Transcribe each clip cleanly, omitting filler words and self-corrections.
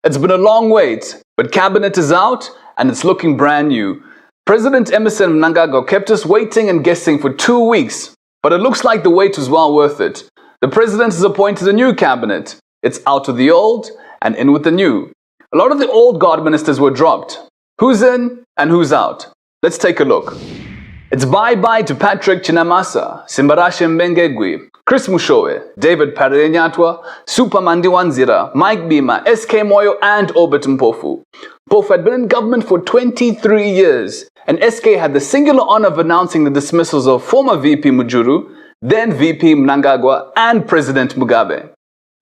It's been a long wait, but cabinet is out and it's looking brand new. President Emmerson Mnangagwa kept us waiting and guessing for 2 weeks, but it looks like the wait was well worth it. The president has appointed a new cabinet. It's out with the old and in with the new. A lot of the old guard ministers were dropped. Who's in and who's out? Let's take a look. It's bye-bye to Patrick Chinamasa, Simbarashe Mnangagwa, Chris Mushowe, David Parenyatwa, Supamandi Wanzira, Mike Bima, SK Moyo and Obert Mpofu. Mpofu had been in government for 23 years and SK had the singular honor of announcing the dismissals of former VP Mujuru, then VP Mnangagwa and President Mugabe.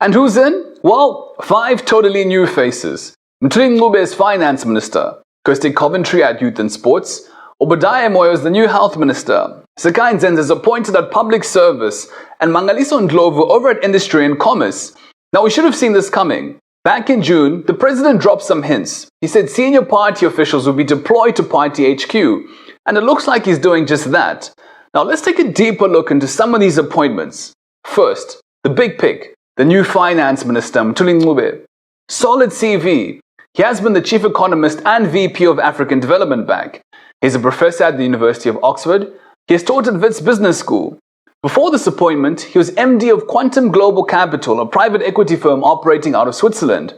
And who's in? Well, 5 totally new faces. Mnangagwa as Finance Minister, Kirsty Coventry at Youth and Sports, Obadiah Moyo is the new Health Minister, Sakai Nzenze is appointed at Public Service, and Mangaliso Ndlovu over at Industry and Commerce. Now we should have seen this coming. Back in June, the president dropped some hints. He said senior party officials would be deployed to party HQ, and it looks like he's doing just that. Now let's take a deeper look into some of these appointments. First, the big pick, the new Finance Minister, Mnangagwa. Solid CV. He has been the Chief Economist and VP of African Development Bank. He's a professor at the University of Oxford. He has taught at Wits Business School. Before this appointment, he was MD of Quantum Global Capital, a private equity firm operating out of Switzerland.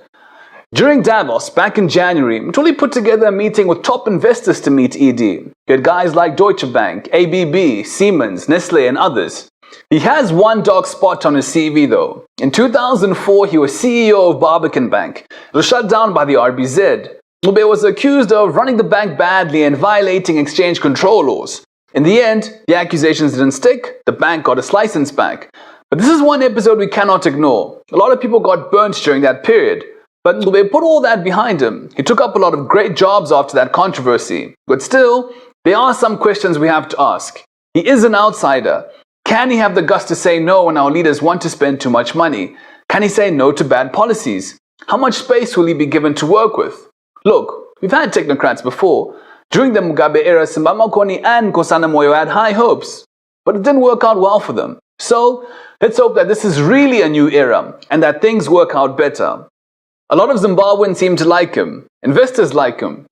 During Davos, back in January, Mtuli put together a meeting with top investors to meet ED. He had guys like Deutsche Bank, ABB, Siemens, Nestle and others. He has one dark spot on his CV though. In 2004, he was CEO of Barbican Bank. It was shut down by the RBZ. Mube was accused of running the bank badly and violating exchange control laws. In the end, the accusations didn't stick, the bank got its license back. But this is one episode we cannot ignore. A lot of people got burnt during that period. But Mube put all that behind him. He took up a lot of great jobs after that controversy. But still, there are some questions we have to ask. He is an outsider. Can he have the guts to say no when our leaders want to spend too much money? Can he say no to bad policies? How much space will he be given to work with? Look, we've had technocrats before. During the Mugabe era, Simba Makoni and Nkosana Moyo had high hopes, but it didn't work out well for them. So, let's hope that this is really a new era and that things work out better. A lot of Zimbabweans seem to like him. Investors like him.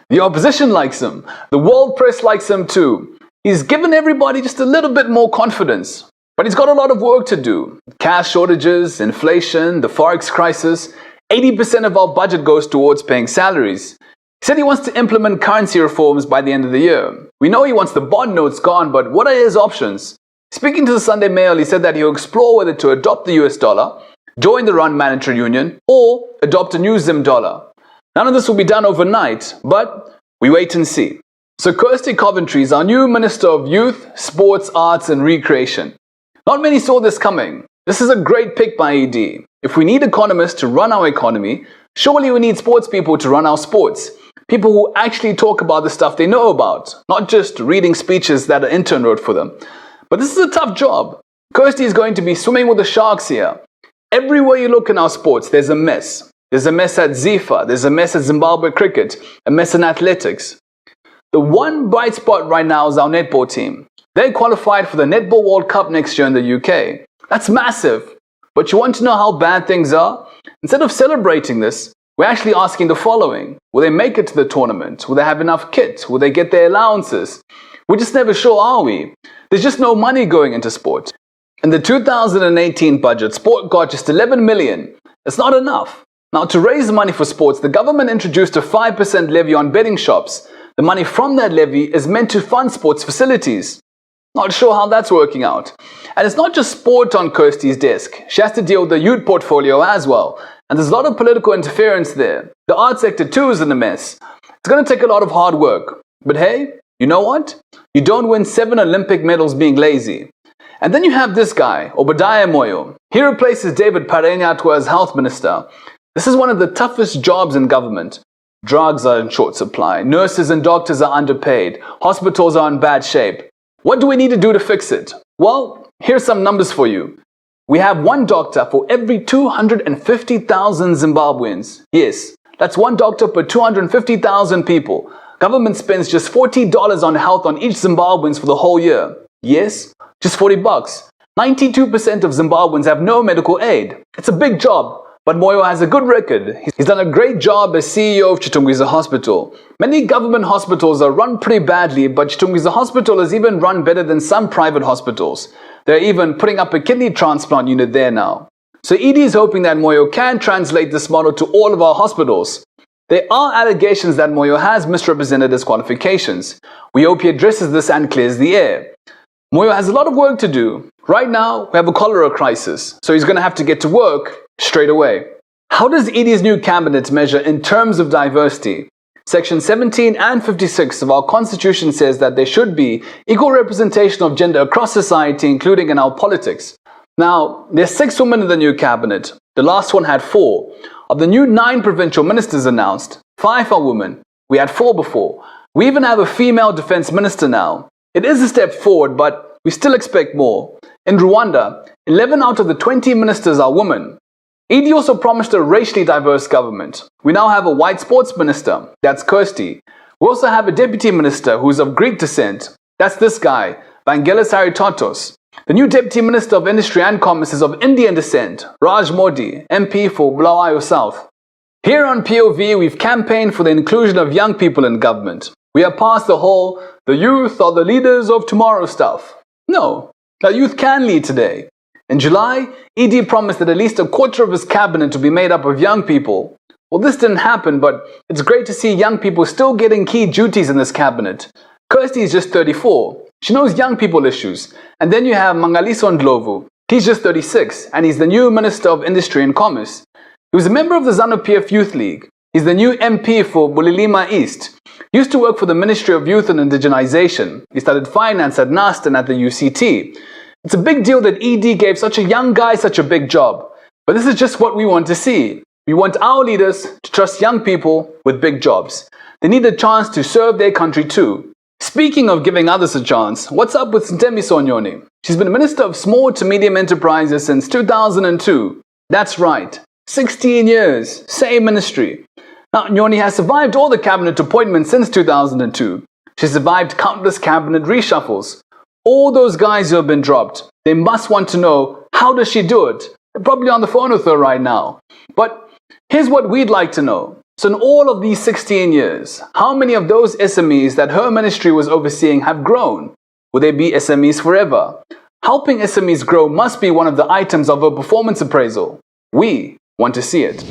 The opposition likes him. The world press likes him too. He's given everybody just a little bit more confidence. But he's got a lot of work to do. Cash shortages, inflation, the forex crisis. 80% of our budget goes towards paying salaries. He said he wants to implement currency reforms by the end of the year. We know he wants the bond notes gone, but what are his options? Speaking to the Sunday Mail, he said that he'll explore whether to adopt the US dollar, join the Rand Monetary Union, or adopt a new Zim dollar. None of this will be done overnight, but we wait and see. So Kirsty Coventry is our new Minister of Youth, Sports, Arts and Recreation. Not many saw this coming. This is a great pick by ED. If we need economists to run our economy, surely we need sports people to run our sports. People who actually talk about the stuff they know about, not just reading speeches that an intern wrote for them. But this is a tough job. Kirsty is going to be swimming with the sharks here. Everywhere you look in our sports, there's a mess. There's a mess at ZIFA, there's a mess at Zimbabwe cricket, a mess in athletics. The one bright spot right now is our netball team. They qualified for the Netball World Cup next year in the UK. That's massive. But you want to know how bad things are? Instead of celebrating this, we're actually asking the following. Will they make it to the tournament? Will they have enough kit? Will they get their allowances? We're just never sure, are we? There's just no money going into sport. In the 2018 budget, sport got just 11 million. It's not enough. Now, to raise money for sports, the government introduced a 5% levy on betting shops. The money from that levy is meant to fund sports facilities. Not sure how that's working out. And it's not just sport on Kirsty's desk. She has to deal with the youth portfolio as well. And there's a lot of political interference there. The art sector too is in a mess. It's going to take a lot of hard work. But hey, you know what? You don't win 7 Olympic medals being lazy. And then you have this guy, Obadiah Moyo. He replaces David Parenyatwa as health minister. This is one of the toughest jobs in government. Drugs are in short supply. Nurses and doctors are underpaid. Hospitals are in bad shape. What do we need to do to fix it? Well, here's some numbers for you. We have one doctor for every 250,000 Zimbabweans. Yes, that's one doctor per 250,000 people. Government spends just $40 on health on each Zimbabweans for the whole year. Yes, just $40. 92% of Zimbabweans have no medical aid. It's a big job, But Moyo has a good record. He's done a great job as CEO of Chitungwiza Hospital. Many government hospitals are run pretty badly, but Chitungwiza Hospital is even run better than some private hospitals. They're even putting up a kidney transplant unit there now. So ED is hoping that Moyo can translate this model to all of our hospitals. There are allegations that Moyo has misrepresented his qualifications. We hope he addresses this and clears the air. Moyo has a lot of work to do. Right now, we have a cholera crisis, so he's going to have to get to work straight away. How does ED's new cabinet measure in terms of diversity? Section 17 and 56 of our constitution says that there should be equal representation of gender across society, including in our politics. Now, there's 6 women in the new cabinet. The last one had 4. Of the new 9 provincial ministers announced, 5 are women. We had 4 before. We even have a female defense minister now. It is a step forward, but we still expect more. In Rwanda, 11 out of the 20 ministers are women. ED also promised a racially diverse government. We now have a white sports minister, that's Kirsty. We also have a deputy minister who is of Greek descent. That's this guy, Vangelis Haritotos. The new deputy minister of industry and commerce is of Indian descent, Raj Modi, MP for Bulawayo South. Here on POV, we've campaigned for the inclusion of young people in government. We are past the whole, the youth are the leaders of tomorrow stuff. No, the youth can lead today. In July, ED promised that at least a quarter of his cabinet would be made up of young people. Well, this didn't happen, but it's great to see young people still getting key duties in this cabinet. Kirsty is just 34. She knows young people issues. And then you have Mangaliso Ndlovu. He's just 36, and he's the new Minister of Industry and Commerce. He was a member of the ZANU-PF Youth League. He's the new MP for Bulilima East. He used to work for the Ministry of Youth and Indigenization. He studied finance at NAST and at the UCT. It's a big deal that ED gave such a young guy such a big job. But this is just what we want to see. We want our leaders to trust young people with big jobs. They need a chance to serve their country too. Speaking of giving others a chance, what's up with Ntemiso Nyoni? She's been Minister of Small to Medium Enterprises since 2002. That's right, 16 years, same ministry. Now, Nyoni has survived all the cabinet appointments since 2002. She survived countless cabinet reshuffles. All those guys who have been dropped, they must want to know, how does she do it? They're probably on the phone with her right now. But here's what we'd like to know. So in all of these 16 years, how many of those SMEs that her ministry was overseeing have grown? Will they be SMEs forever? Helping SMEs grow must be one of the items of her performance appraisal. We want to see it.